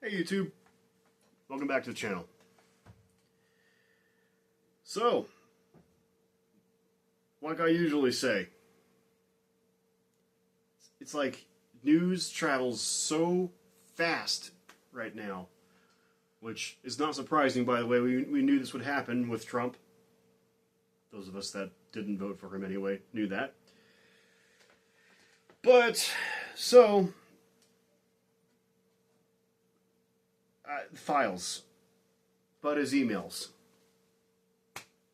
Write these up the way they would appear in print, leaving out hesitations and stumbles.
Hey YouTube, welcome back to the channel. So, like I usually say, it's like news travels so fast right now, which is not surprising, by the way. We knew this would happen with Trump. Those of us that didn't vote for him anyway knew that. But, so, files, but his emails.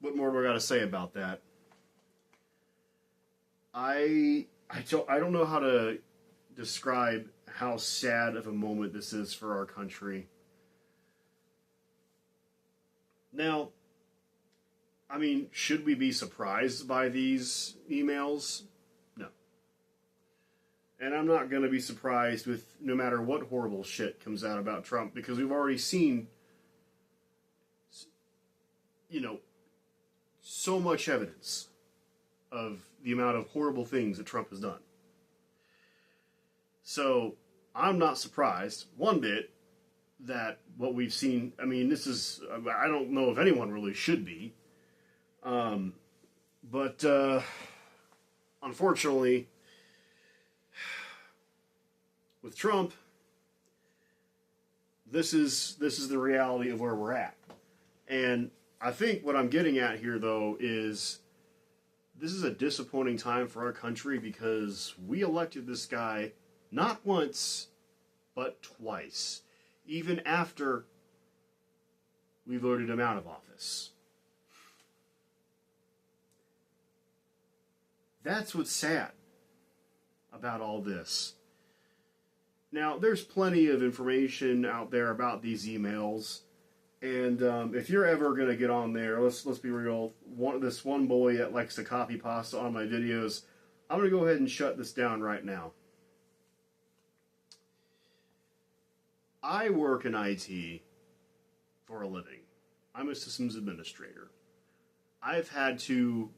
What more do I got to say about that? I don't know how to describe how sad of a moment this is for our country. Now, I mean, should we be surprised by these emails? No. And I'm not going to be surprised with no matter what horrible shit comes out about Trump, because we've already seen, so much evidence of the amount of horrible things that Trump has done. So, I'm not surprised one bit that what we've seen, I mean, I don't know if anyone really should be. But unfortunately, with Trump, this is the reality of where we're at. And I think what I'm getting at here, though, is this is a disappointing time for our country because we elected this guy not once, but twice, even after we voted him out of office. That's what's sad about all this. Now, there's plenty of information out there about these emails, and if you're ever going to get on there, let's be real, this one bully that likes to copy pasta on my videos, I'm going to go ahead and shut this down right now. I work in IT for a living. I'm a systems administrator. I've had to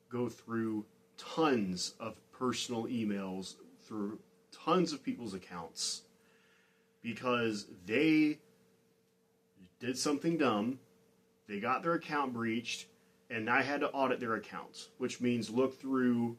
go through tons of personal emails through tons of people's accounts because they did something dumb, they got their account breached, and I had to audit their account, which means look through,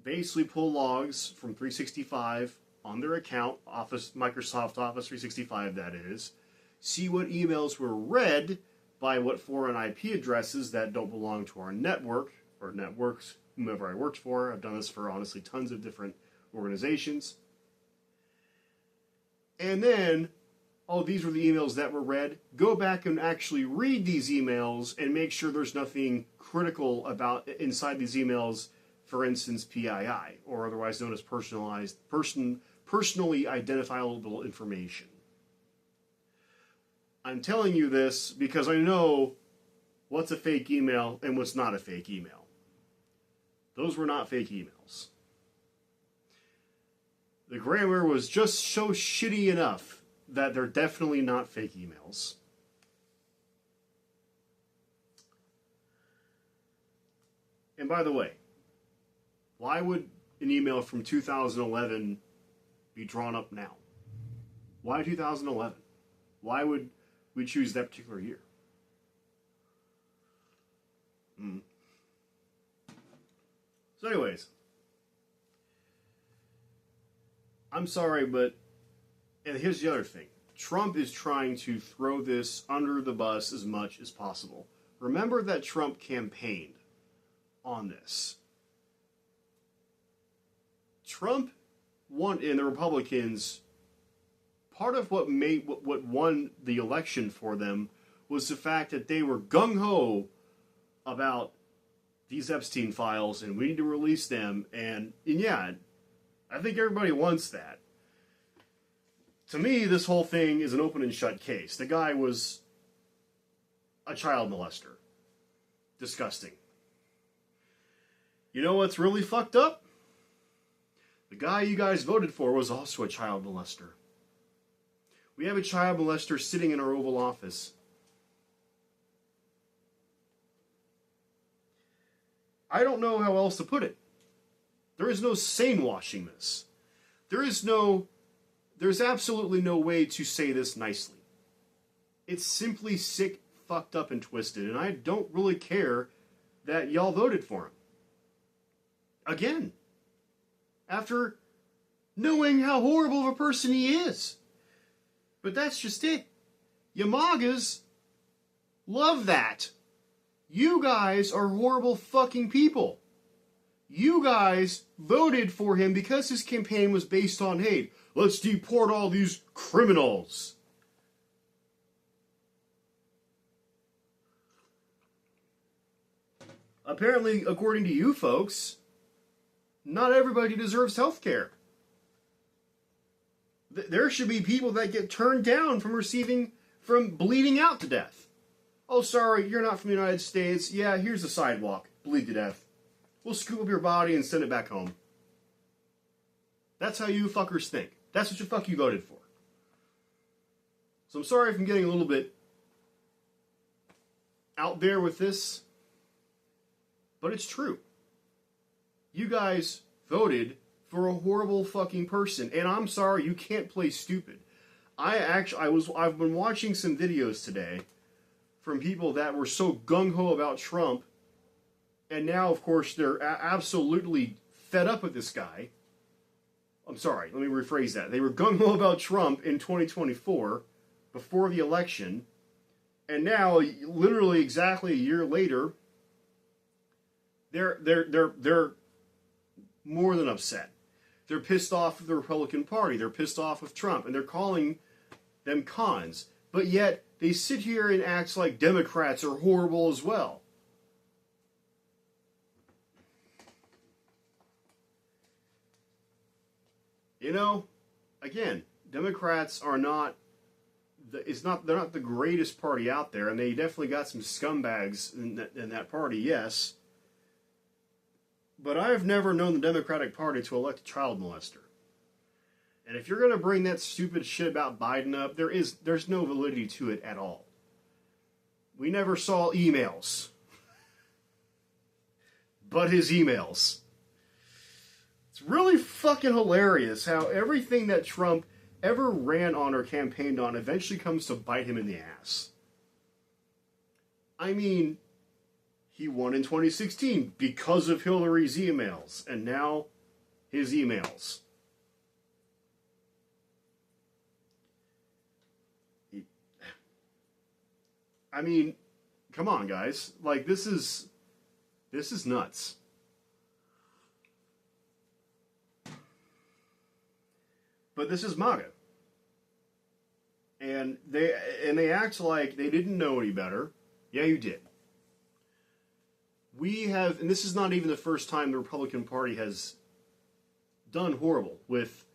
basically pull logs from 365 on their account, Microsoft Office 365 that is, see what emails were read by what foreign IP addresses that don't belong to our network, or networks, whomever I worked for. I've done this for, honestly, tons of different organizations. And then, these were the emails that were read. Go back and actually read these emails and make sure there's nothing critical about inside these emails, for instance, PII, or otherwise known as personally identifiable information. I'm telling you this because I know what's a fake email and what's not a fake email. Those were not fake emails. The grammar was just so shitty enough that they're definitely not fake emails. And by the way, why would an email from 2011 be drawn up now? Why 2011? Why would we choose that particular year? So anyways, I'm sorry, but, and here's the other thing. Trump is trying to throw this under the bus as much as possible. Remember that Trump campaigned on this. Trump won, and the Republicans, part of what won the election for them was the fact that they were gung-ho about these Epstein files and we need to release them, and yeah, I think everybody wants that. To me, this whole thing is an open and shut case. The guy was a child molester. Disgusting. You know what's really fucked up? The guy you guys voted for was also a child molester. We have a child molester sitting in our Oval Office. I don't know how else to put it. There is no sane washing this. There is no There's absolutely no way to say this nicely. It's simply sick, fucked up, and twisted, and I don't really care that y'all voted for him. Again, after knowing how horrible of a person he is. But that's just it. Yamagas love that. You guys are horrible fucking people. You guys voted for him because his campaign was based on, hey, let's deport all these criminals. Apparently, according to you folks, not everybody deserves health care. There should be people that get turned down from bleeding out to death. Oh, sorry, you're not from the United States. Yeah, here's the sidewalk. Bleed to death. We'll scoop up your body and send it back home. That's how you fuckers think. That's what the fuck you voted for. So I'm sorry if I'm getting a little bit out there with this, but it's true. You guys voted for a horrible fucking person, and I'm sorry, you can't play stupid. I've been watching some videos today from people that were so gung-ho about Trump, and now, of course, they're absolutely fed up with this guy. I'm sorry, let me rephrase that. They were gung-ho about Trump in 2024, before the election, and now, literally exactly a year later, they're more than upset. They're pissed off with the Republican Party. They're pissed off with Trump, and they're calling them cons. But yet, they sit here and act like Democrats are horrible as well. You know, again, Democrats are not they're not the greatest party out there, and they definitely got some scumbags in that party, yes. But I've never known the Democratic Party to elect a child molester. And if you're going to bring that stupid shit about Biden up, there's no validity to it at all. We never saw emails. But his emails. It's really fucking hilarious how everything that Trump ever ran on or campaigned on eventually comes to bite him in the ass. I mean, he won in 2016 because of Hillary's emails, and now his emails. I mean, come on, guys. Like, this is nuts. But this is MAGA. And they act like they didn't know any better. Yeah, you did. We have, and this is not even the first time the Republican Party has done horrible with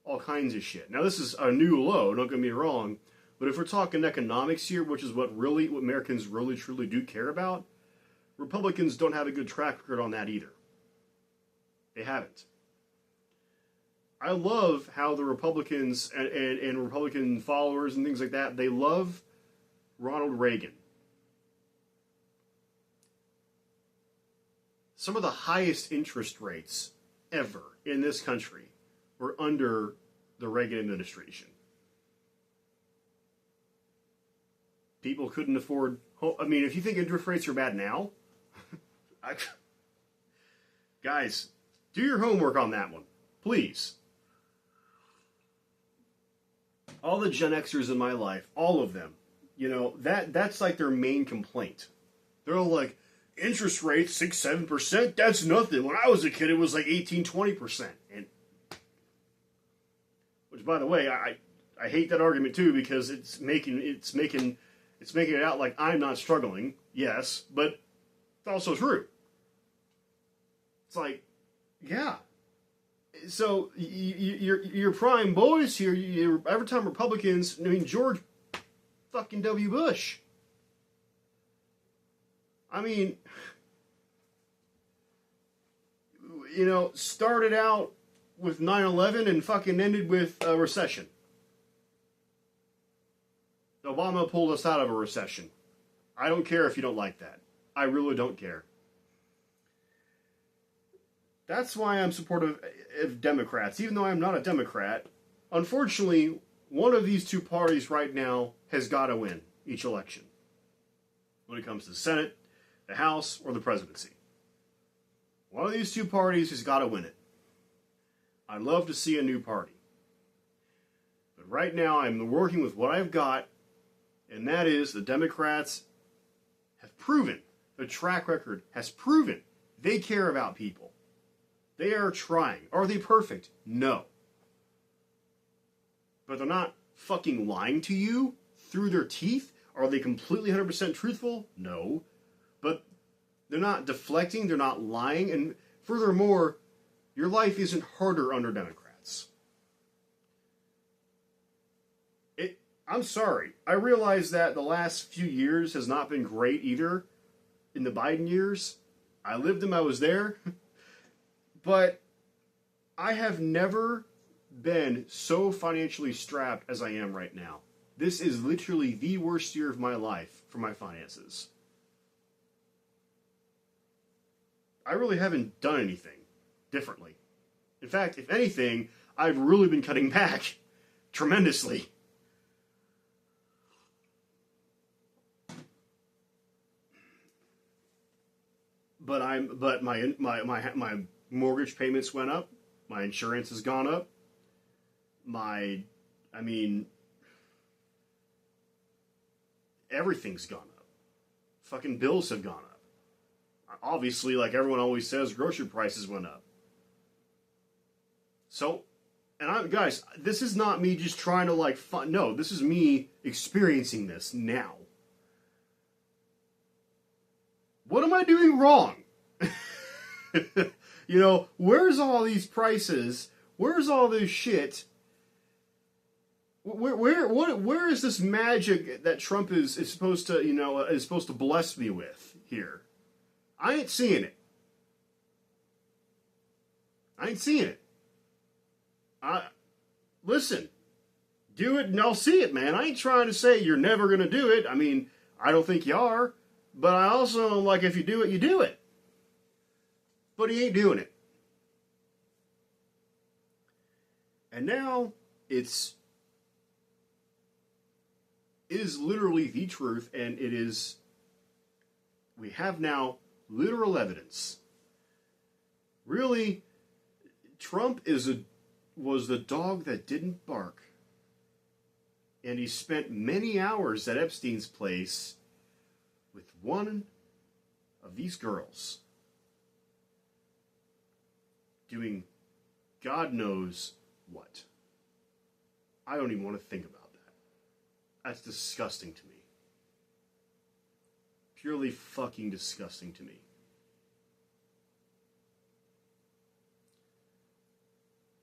all kinds of shit. Now, this is a new low, don't get me wrong, but if we're talking economics here, which is what Americans really truly do care about, Republicans don't have a good track record on that either. They haven't. I love how the Republicans and Republican followers and things like that, they love Ronald Reagan. Some of the highest interest rates ever in this country were under the Reagan administration. People couldn't afford... I mean, if you think interest rates are bad now, guys, do your homework on that one, please. All the Gen Xers in my life, all of them, you know, that's like their main complaint. They're all like, interest rates, 6-7%, that's nothing. When I was a kid, it was like 18-20%. And, which, by the way, I hate that argument too, because it's making it out like I'm not struggling. Yes, but it's also true. It's like, yeah. So your prime boys here, you're every time Republicans. I mean, George fucking W. Bush. I mean, you know, started out with 9/11 and fucking ended with a recession. Obama pulled us out of a recession. I don't care if you don't like that. I really don't care. That's why I'm supportive of Democrats. Even though I'm not a Democrat, unfortunately, one of these two parties right now has got to win each election when it comes to the Senate, the House, or the presidency. One of these two parties has got to win it. I'd love to see a new party. But right now, I'm working with what I've got, and that is the Democrats have proven, the track record has proven, they care about people. They are trying. Are they perfect? No. But they're not fucking lying to you through their teeth. Are they completely 100% truthful? No. But they're not deflecting, they're not lying, and furthermore, your life isn't harder under Democrats. I'm sorry. I realize that the last few years has not been great either. In the Biden years, I lived them, I was there. But I have never been so financially strapped as I am right now. This is literally the worst year of my life for my finances. I really haven't done anything differently. In fact, if anything, I've really been cutting back tremendously. But my mortgage payments went up. My insurance has gone up. Everything's gone up. Fucking bills have gone up. Obviously, like everyone always says, grocery prices went up. So, guys, this is not me just trying to no, this is me experiencing this now. What am I doing wrong? Where's all these prices? Where's all this shit? Where is this magic that Trump is supposed to, is supposed to bless me with here? I ain't seeing it. Listen, do it and I'll see it, man. I ain't trying to say you're never going to do it. I mean, I don't think you are. But I also, if you do it, you do it. But he ain't doing it. And now, it is literally the truth, and we have now literal evidence. Really, Trump was the dog that didn't bark. And he spent many hours at Epstein's place with one of these girls doing God knows what. I don't even want to think about that. That's disgusting to me. Purely fucking disgusting to me.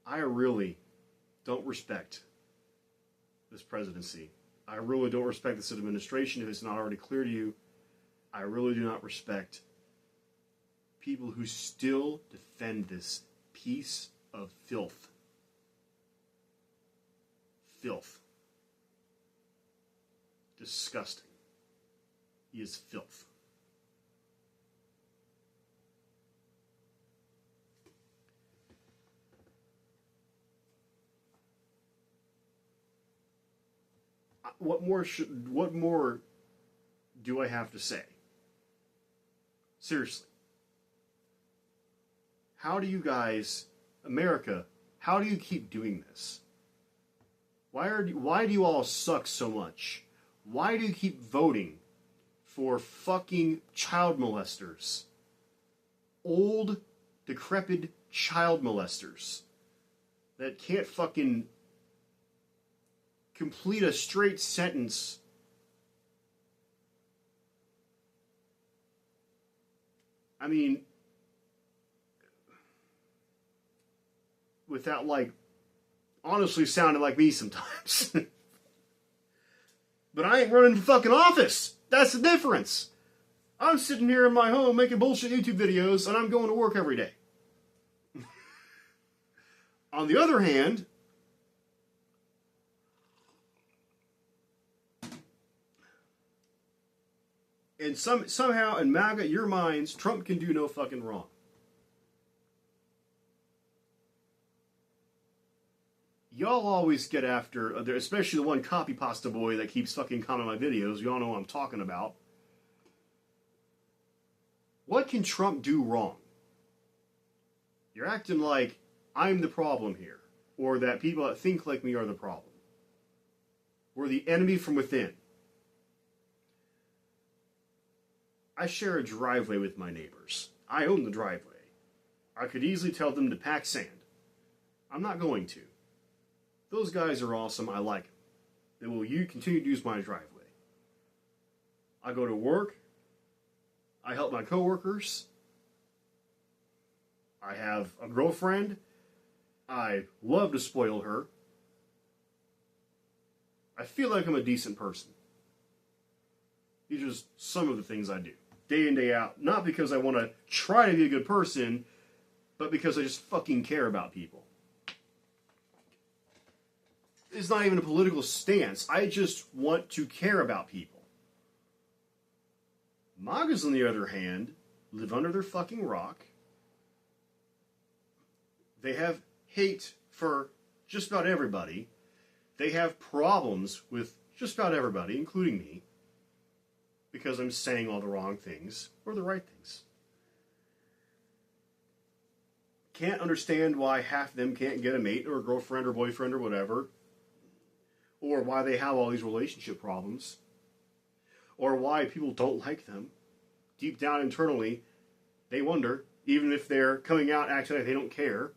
I really don't respect this presidency. I really don't respect this administration if it's not already clear to you. I really do not respect people who still defend this piece of filth. Filth. Disgusting. He is filth. What more do I have to say? Seriously. How do you guys, America, how do you keep doing this? Why do you all suck so much? Why do you keep voting for fucking child molesters? Old, decrepit child molesters that can't fucking complete a straight sentence. I mean, without honestly sounding like me sometimes. But I ain't running for fucking office. That's the difference. I'm sitting here in my home making bullshit YouTube videos, and I'm going to work every day. On the other hand, and somehow in MAGA, your minds, Trump can do no fucking wrong. y'all always get after, especially the one copy pasta boy that keeps fucking commenting on my videos. Y'all know what I'm talking about. What can Trump do wrong? You're acting like I'm the problem here, or that people that think like me are the problem. We're the enemy from within. I share a driveway with my neighbors. I own the driveway. I could easily tell them to pack sand. I'm not going to. Those guys are awesome. I like them. They will continue to use my driveway. I go to work. I help my coworkers. I have a girlfriend. I love to spoil her. I feel like I'm a decent person. These are just some of the things I do, day in, day out. Not because I want to try to be a good person, but because I just fucking care about people. It's not even a political stance. I just want to care about people. MAGAs, on the other hand, live under their fucking rock. They have hate for just about everybody. They have problems with just about everybody, including me, because I'm saying all the wrong things or the right things. Can't understand why half of them can't get a mate or a girlfriend or boyfriend or whatever, or why they have all these relationship problems, or why people don't like them. Deep down internally, they wonder, even if they're coming out acting like they don't care.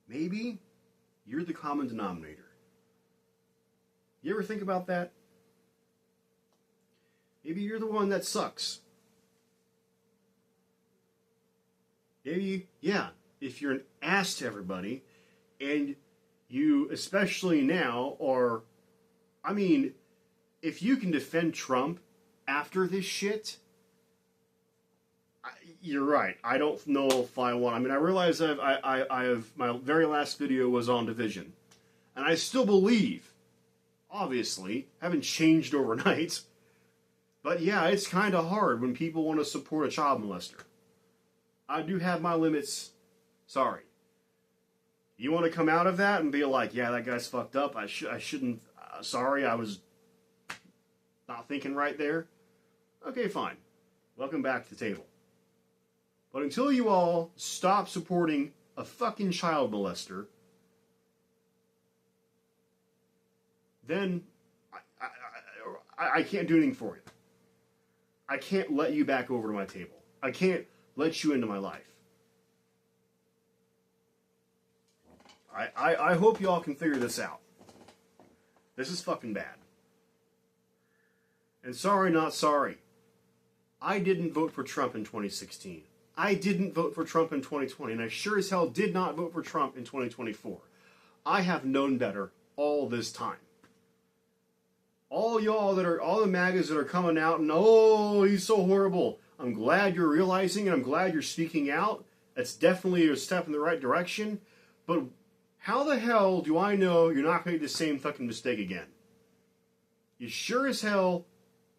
Maybe you're the common denominator. You ever think about that? Maybe you're the one that sucks. Maybe, yeah, if you're an ass to everybody, and you, especially now, are, I mean, if you can defend Trump after this shit, you're right. I don't know if I want. I mean, I realize I have my very last video was on division, and I still believe, obviously, haven't changed overnight. But yeah, it's kind of hard when people want to support a child molester. I do have my limits. Sorry. You want to come out of that and be like, yeah, that guy's fucked up. I shouldn't. Sorry, I was not thinking right there. Okay, fine. Welcome back to the table. But until you all stop supporting a fucking child molester, then I can't do anything for you. I can't let you back over to my table. I can't let you into my life. I hope you all can figure this out. This is fucking bad. And sorry, not sorry. I didn't vote for Trump in 2016. I didn't vote for Trump in 2020, and I sure as hell did not vote for Trump in 2024. I have known better all this time. All y'all that are, all the MAGAs that are coming out and, oh, he's so horrible. I'm glad you're realizing and I'm glad you're speaking out. That's definitely a step in the right direction. But how the hell do I know you're not going to do the same fucking mistake again? You sure as hell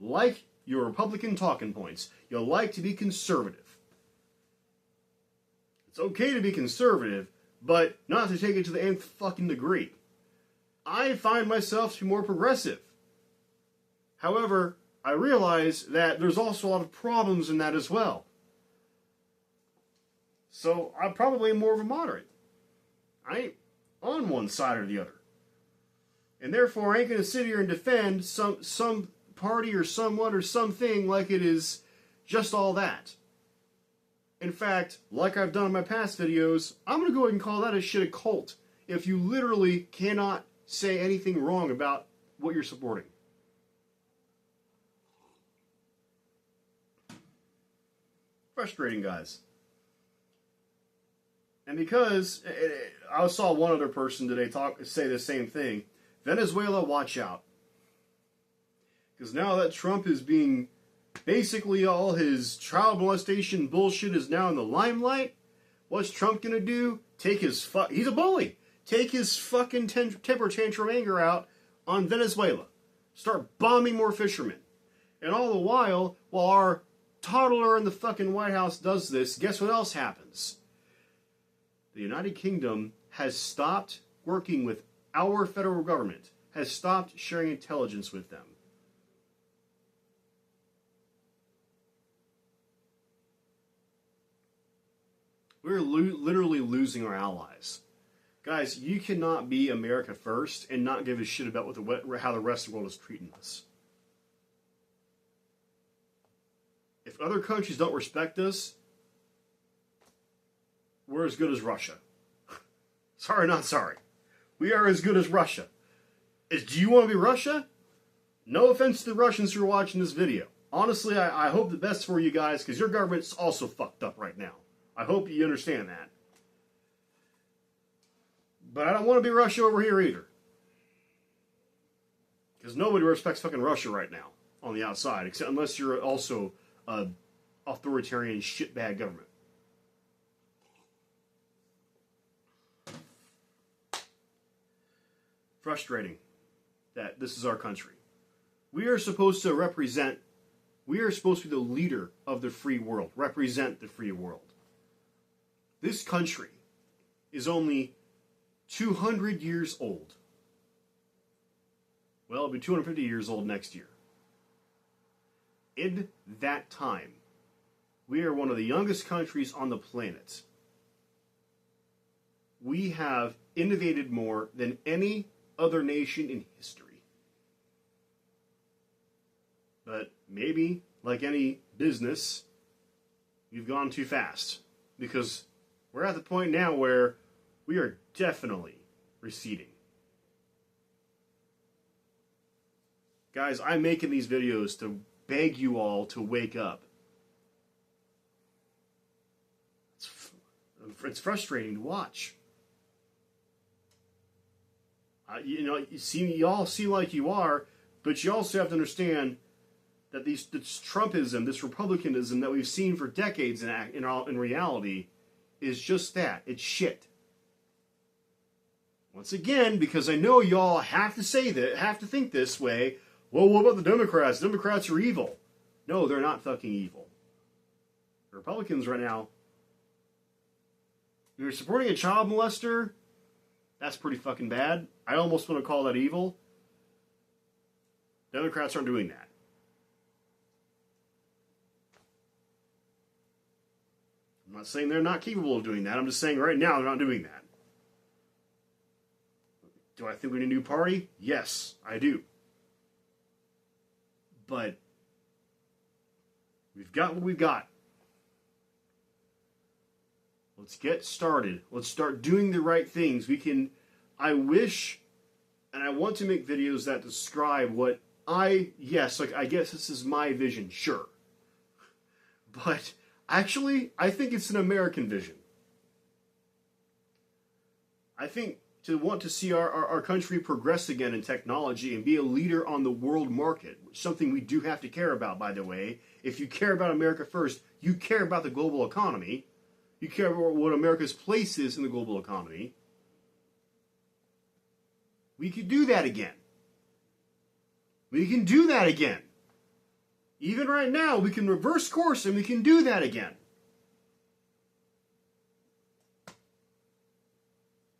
like your Republican talking points. You like to be conservative. It's okay to be conservative, but not to take it to the nth fucking degree. I find myself to be more progressive. However, I realize that there's also a lot of problems in that as well. So I'm probably more of a moderate. I ain't on one side or the other. And therefore I ain't going to sit here and defend some party or someone or something like it is just all that. In fact, like I've done in my past videos, I'm going to go ahead and call that a shit a cult if you literally cannot say anything wrong about what you're supporting. Frustrating, guys. And because I saw one other person today say the same thing, Venezuela, watch out. Because now that Trump is being, basically all his child molestation bullshit is now in the limelight, what's Trump going to do? He's a bully. Take his fucking temper tantrum anger out on Venezuela. Start bombing more fishermen. And all the while our toddler in the fucking White House does this, guess what else happens? The United Kingdom has stopped working with our federal government, has stopped sharing intelligence with them. We're literally losing our allies. Guys, you cannot be America first and not give a shit about how the rest of the world is treating us. If other countries don't respect us, we're as good as Russia. Sorry, not sorry. We are as good as Russia. Do you want to be Russia? No offense to the Russians who are watching this video. Honestly, I hope the best for you guys, because your government's also fucked up right now. I hope you understand that. But I don't want to be Russia over here either. Because nobody respects fucking Russia right now on the outside, except unless you're also an authoritarian shitbag government. Frustrating that this is our country. We are supposed to be the leader of the free world, represent the free world. This country is only 200 years old. Well, it'll be 250 years old next year. In that time, we are one of the youngest countries on the planet. We have innovated more than any other nation in history. But maybe, like any business, we've gone too fast. Because we're at the point now where we are definitely receding. Guys, I'm making these videos to beg you all to wake up. It's frustrating to watch. You all seem like you are, but you also have to understand that this Trumpism, this Republicanism that we've seen for decades in reality is just that. It's shit. Once again, because I know y'all have to say that, have to think this way. Well, what about the Democrats? Democrats are evil. No, they're not fucking evil. The Republicans right now, you're supporting a child molester. That's pretty fucking bad. I almost want to call that evil. Democrats aren't doing that. I'm not saying they're not capable of doing that. I'm just saying right now they're not doing that. Do I think we need a new party? Yes, I do. But we've got what we've got. Let's get started. Let's start doing the right things. I wish, and I want to make videos that describe what I guess this is my vision, sure. But actually, I think it's an American vision. I think to want to see our country progress again in technology and be a leader on the world market, which is something we do have to care about, by the way. If you care about America first, you care about the global economy. You care about what America's place is in the global economy. We could do that again. We can do that again. Even right now, we can reverse course and we can do that again.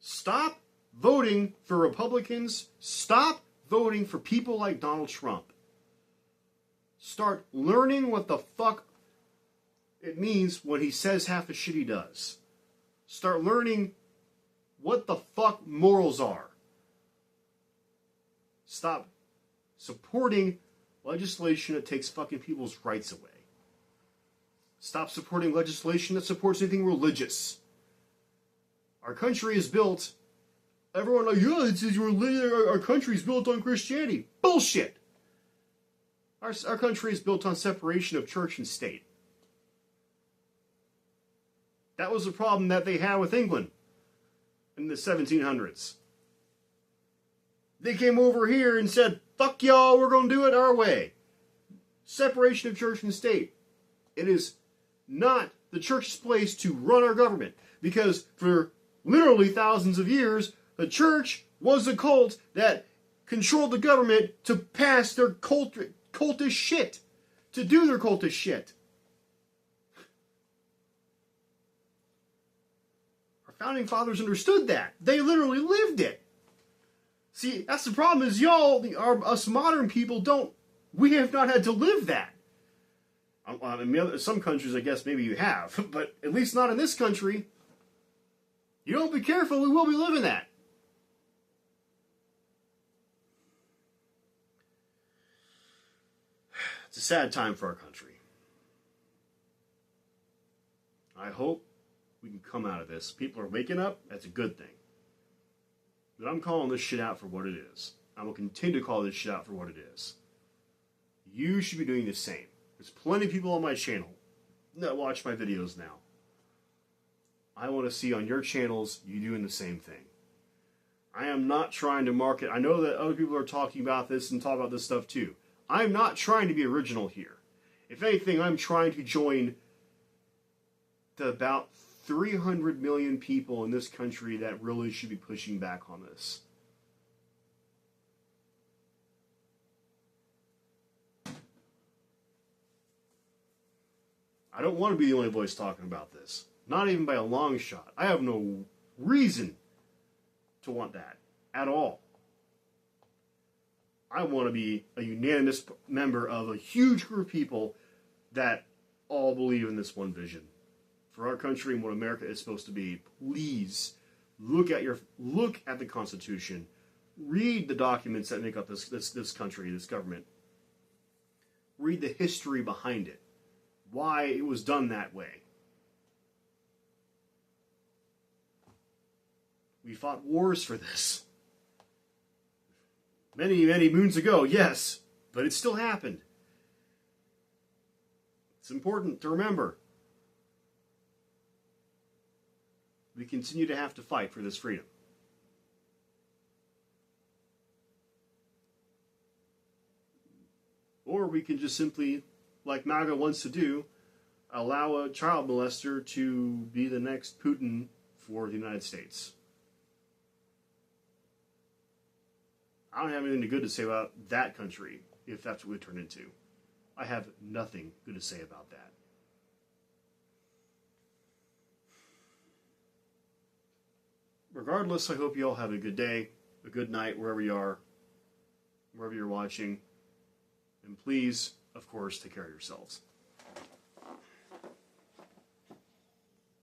Stop voting for Republicans. Stop voting for people like Donald Trump. Start learning what the fuck it means when he says half the shit he does. Start learning what the fuck morals are. Stop supporting legislation that takes fucking people's rights away. Stop supporting legislation that supports anything religious. Our country is built... Everyone like, yeah, it says our country is built on Christianity. Bullshit! Our country is built on separation of church and state. That was a problem that they had with England in the 1700s. They came over here and said, fuck y'all, we're going to do it our way. Separation of church and state. It is not the church's place to run our government. Because for literally thousands of years, the church was a cult that controlled the government to pass their cultish shit. To do their cultish shit. Our Founding fathers understood that. They literally lived it. See, that's the problem is y'all, us modern people we have not had to live that. In some countries, I guess maybe you have, but at least not in this country. You don't be careful, we will be living that. It's a sad time for our country. I hope we can come out of this. People are waking up. That's a good thing. But I'm calling this shit out for what it is. I will continue to call this shit out for what it is. You should be doing the same. There's plenty of people on my channel that watch my videos now. I want to see on your channels you doing the same thing. I am not trying to market. I know that other people are talking about this and talk about this stuff too. I'm not trying to be original here. If anything, I'm trying to join the about 300 million people in this country that really should be pushing back on this. I don't want to be the only voice talking about this. Not even by a long shot. I have no reason to want that at all. I want to be a unanimous member of a huge group of people that all believe in this one vision. For our country and what America is supposed to be, please look at the Constitution. Read the documents that make up this country, this government. Read the history behind it. Why it was done that way. We fought wars for this. Many, many moons ago, yes, but it still happened. It's important to remember. We continue to have to fight for this freedom. Or we can just simply, like MAGA wants to do, allow a child molester to be the next Putin for the United States. I don't have anything good to say about that country, if that's what it turned into. I have nothing good to say about that. Regardless, I hope you all have a good day, a good night, wherever you are, wherever you're watching. And please, of course, take care of yourselves.